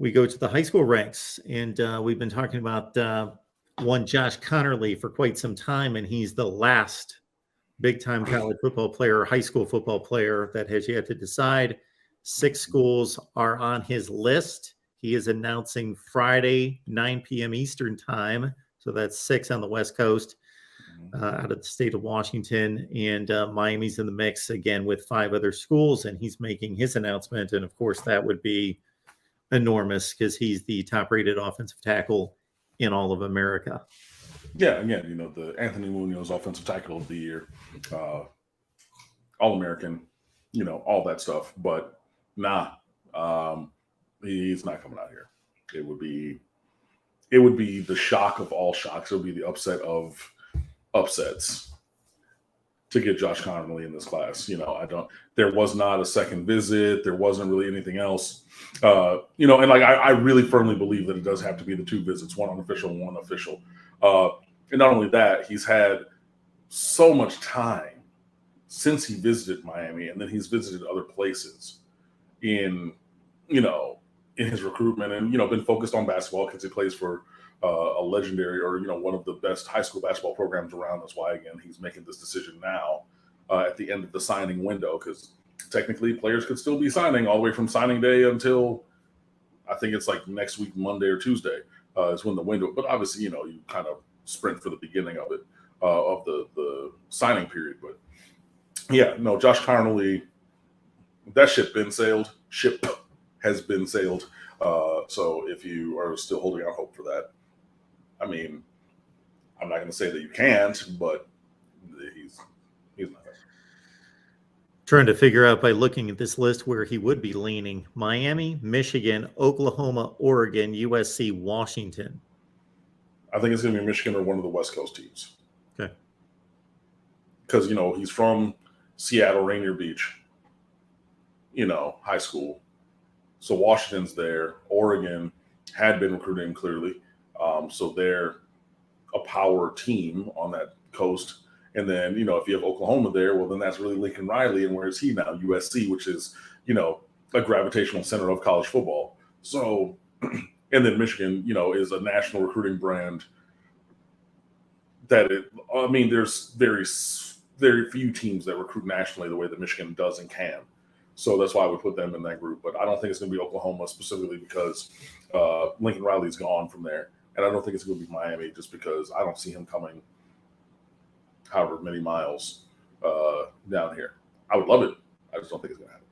we go to the high school ranks, and we've been talking about one Josh Conerly for quite some time, and he's the last big-time college football player, high school football player that has yet to decide. 6 schools are on his list. He is announcing Friday, 9 p.m. Eastern time. So that's 6 on the West Coast, out of the state of Washington. And Miami's in the mix again with 5 other schools. And he's making his announcement. And of course, that would be enormous because he's the top-rated offensive tackle in all of America. Yeah, again, the Anthony Munoz Offensive Tackle of the Year, All-American, all that stuff. But he's not coming out here. It would be the shock of all shocks. It would be the upset of upsets to get Josh Conerly in this class. There was not a second visit. There wasn't really anything else. And I really firmly believe that it does have to be the 2 visits, one unofficial, one official. And not only that, he's had so much time since he visited Miami, and then he's visited other places in his recruitment, and been focused on basketball because he plays for a legendary, or one of the best high school basketball programs around. That's why, again, he's making this decision now at the end of the signing window, because technically players could still be signing all the way from signing day until I think it's like next week, Monday or Tuesday is when the window. But obviously, you kind of sprint for the beginning of it, of the signing period. But yeah, no, Josh Conerly, that ship has been sailed. So if you are still holding out hope for that, I mean, I'm not going to say that you can't, but he's not there. Trying to figure out by looking at this list where he would be leaning: Miami, Michigan, Oklahoma, Oregon, USC, Washington. I think it's going to be Michigan or one of the West Coast teams. Okay. Because, he's from Seattle, Rainier Beach, high school. So Washington's there. Oregon had been recruiting clearly. So they're a power team on that coast. And then, if you have Oklahoma there, well, then that's really Lincoln Riley. And where is he now? USC, which is, a gravitational center of college football. So, and then Michigan, is a national recruiting brand there's very few teams that recruit nationally the way that Michigan does and can. So that's why I would put them in that group. But I don't think it's going to be Oklahoma specifically because Lincoln Riley's gone from there. And I don't think it's going to be Miami just because I don't see him coming however many miles down here. I would love it. I just don't think it's going to happen.